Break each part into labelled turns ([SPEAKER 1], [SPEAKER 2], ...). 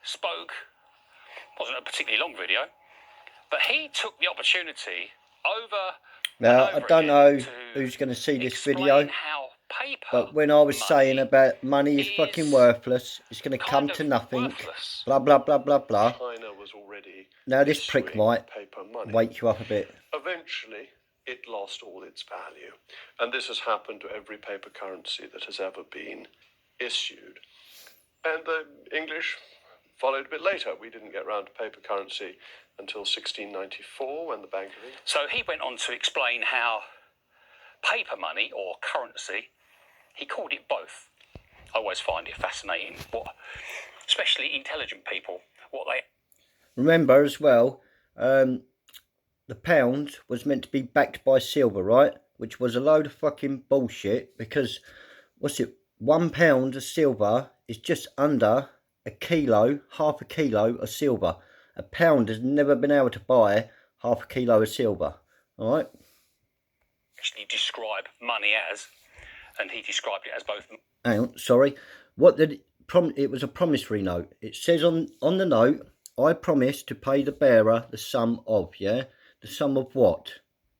[SPEAKER 1] spoke, wasn't a particularly long video, but he took the opportunity over.
[SPEAKER 2] Now, I don't know who's going to see this video, but when I was saying about money is fucking worthless, it's going to come to nothing, blah, blah, blah, blah, blah.
[SPEAKER 3] China was already
[SPEAKER 2] now this prick might
[SPEAKER 3] paper money.
[SPEAKER 2] wake you up a bit.
[SPEAKER 3] Eventually, it lost all its value. And this has happened to every paper currency that has ever been issued. And the English followed a bit later. We didn't get round to paper currency until 1694 when the Bank of England...
[SPEAKER 1] So he went on to explain how paper money, or currency, he called it both. I always find it fascinating what, especially intelligent people, what they...
[SPEAKER 2] Remember as well, the pound was meant to be backed by silver, right? Which was a load of fucking bullshit because, what's it, £1 of silver is just under a kilo, half a kilo of silver. A pound has never been able to buy half a kilo of silver, all right?
[SPEAKER 1] Actually describe money as, and he described it as both.
[SPEAKER 2] Hang on, sorry. What did it was a promissory note. It says on the note, I promise to pay the bearer the sum of, yeah? The sum of what?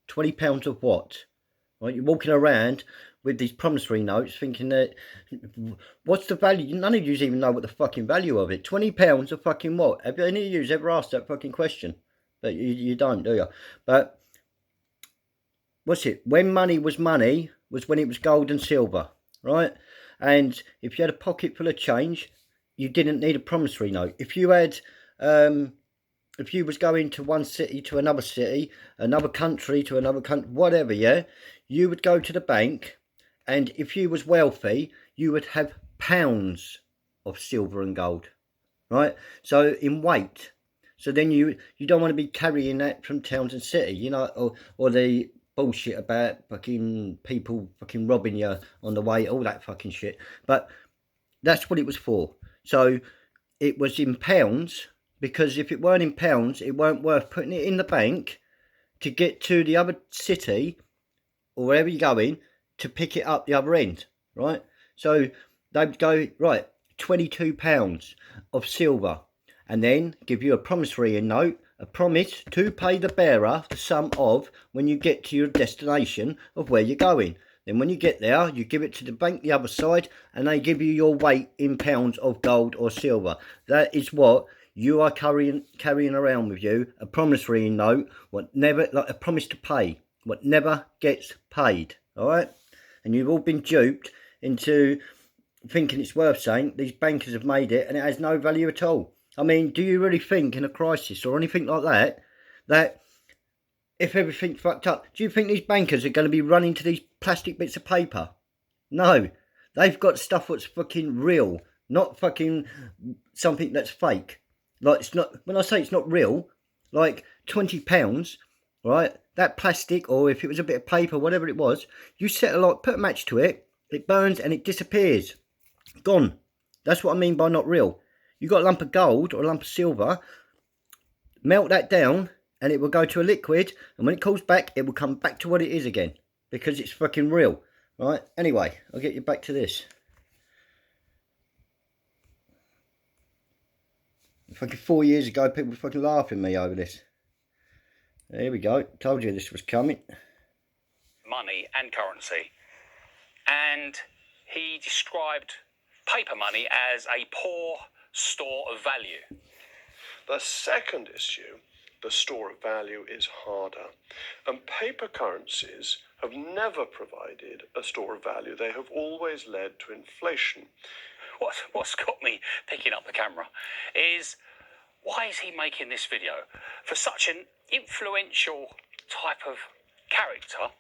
[SPEAKER 2] £20 of what? Right, you're walking around with these promissory notes thinking that, what's the value? None of you even know what the fucking value of it. £20 of fucking what? Have any of you ever asked that fucking question? But you don't, do you? But, what's it? When money was when it was gold and silver, right? And if you had a pocket full of change, you didn't need a promissory note. If you had, if you was going to one city to another city, another country to another country, whatever, yeah, you would go to the bank, and if you was wealthy, you would have pounds of silver and gold, right? So in weight. So then you don't want to be carrying that from town to city, you know, or the bullshit about fucking people fucking robbing you on the way, all that fucking shit. But that's what it was for. So it was in pounds, because if it weren't in pounds, it weren't worth putting it in the bank to get to the other city or wherever you're going to pick it up the other end, right? So they'd go, right, £22 of silver, and then give you a promissory note, a promise to pay the bearer the sum of when you get to your destination of where you're going. Then when you get there, you give it to the bank the other side, and they give you your weight in pounds of gold or silver. That is what you are carrying around with you, a promissory note, what never, like a promise to pay, what never gets paid, all right? And you've all been duped into thinking it's worth saying. These bankers have made it, and it has no value at all. I mean, do you really think in a crisis or anything like that, that if everything's fucked up, do you think these bankers are going to be running to these plastic bits of paper? No, they've got stuff that's fucking real, not fucking something that's fake. Like, it's not, when I say it's not real, like £20, right? That plastic, or if it was a bit of paper, whatever it was, you set a light, put a match to it, it burns and it disappears. Gone. That's what I mean by not real. You got a lump of gold or a lump of silver, melt that down, and it will go to a liquid, and when it cools back, it will come back to what it is again, because it's fucking real, right? Anyway, I'll get you back to this. Fucking 4 years ago, people were fucking laughing at me over this. There we go. Told you this was coming.
[SPEAKER 1] Money and currency. And he described paper money as a poor store of value.
[SPEAKER 3] The second issue, the store of value, is harder. And paper currencies have never provided a store of value. They have always led to inflation.
[SPEAKER 1] What's got me picking up the camera is, why is he making this video? For such an influential type of character,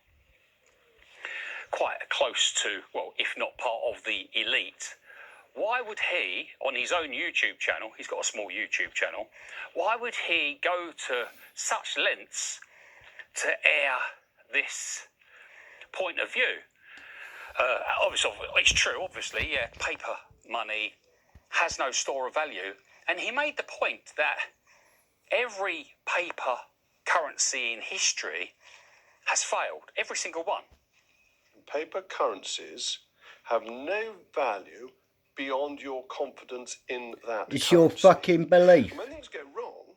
[SPEAKER 1] quite close to, well, if not part of the elite, why would he, on his own YouTube channel, he's got a small YouTube channel, why would he go to such lengths to air this point of view? Obviously, it's true, obviously, yeah, paper money has no store of value. And he made the point that every paper currency in history has failed, every single one.
[SPEAKER 3] Paper currencies have no value beyond your confidence in that
[SPEAKER 2] It's
[SPEAKER 3] currency.
[SPEAKER 2] your fucking belief.
[SPEAKER 3] And when things go wrong,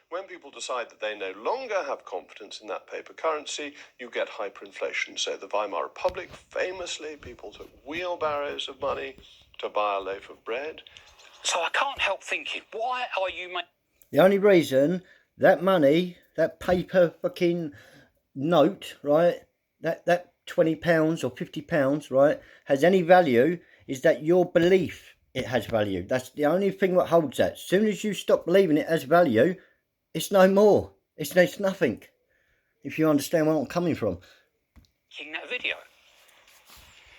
[SPEAKER 3] when people decide that they no longer have confidence in that paper currency, you get hyperinflation. So the Weimar Republic, famously, people took wheelbarrows of money to buy a loaf of bread.
[SPEAKER 1] So I can't help thinking, why are you
[SPEAKER 2] The only reason that money, that paper fucking note, right, that £20 or £50, right, has any value is that your belief it has value. That's the only thing that holds that. As soon as you stop believing it has value, it's no more. It's nothing. If you understand where I'm coming from.
[SPEAKER 1] making that video?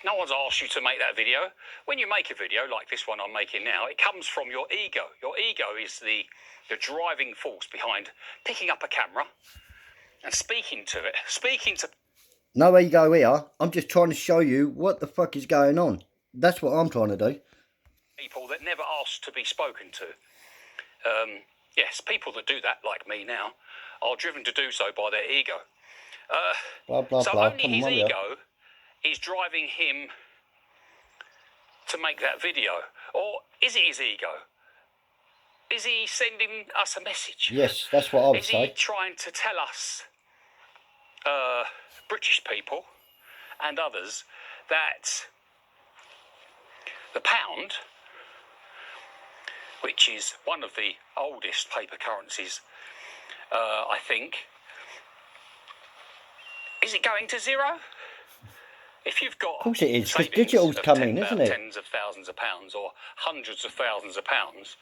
[SPEAKER 1] No one's asked you to make that video. When you make a video like this one I'm making now, it comes from your ego. Your ego is the driving force behind picking up a camera and speaking to it.
[SPEAKER 2] No ego here. I'm just trying to show you what the fuck is going on. That's what I'm trying to do.
[SPEAKER 1] People that never asked to be spoken to. Yes, people that do that, like me now, are driven to do so by their ego.
[SPEAKER 2] Blah, blah,
[SPEAKER 1] So
[SPEAKER 2] blah.
[SPEAKER 1] only
[SPEAKER 2] Come
[SPEAKER 1] his
[SPEAKER 2] on,
[SPEAKER 1] ego is driving him to make that video. Or is it his ego? Is he sending us a message?
[SPEAKER 2] Yes, that's what I would
[SPEAKER 1] Is he
[SPEAKER 2] say.
[SPEAKER 1] trying to tell us, British people and others, that the pound, which is one of the oldest paper currencies, I think, is it going to zero? If you've got,
[SPEAKER 2] Of course it is, 'cause
[SPEAKER 1] savings
[SPEAKER 2] digital's
[SPEAKER 1] of
[SPEAKER 2] coming, isn't it?
[SPEAKER 1] tens of thousands of pounds or hundreds of thousands of pounds,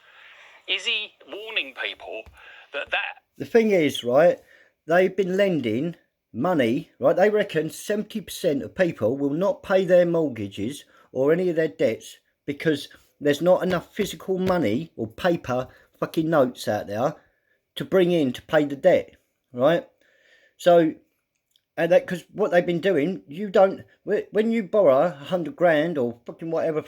[SPEAKER 1] is he warning people that
[SPEAKER 2] The thing is, right, they've been lending money, right? They reckon 70% of people will not pay their mortgages or any of their debts because there's not enough physical money or paper fucking notes out there to bring in to pay the debt, right? So, and that, because what they've been doing, you don't, when you borrow 100 grand or fucking whatever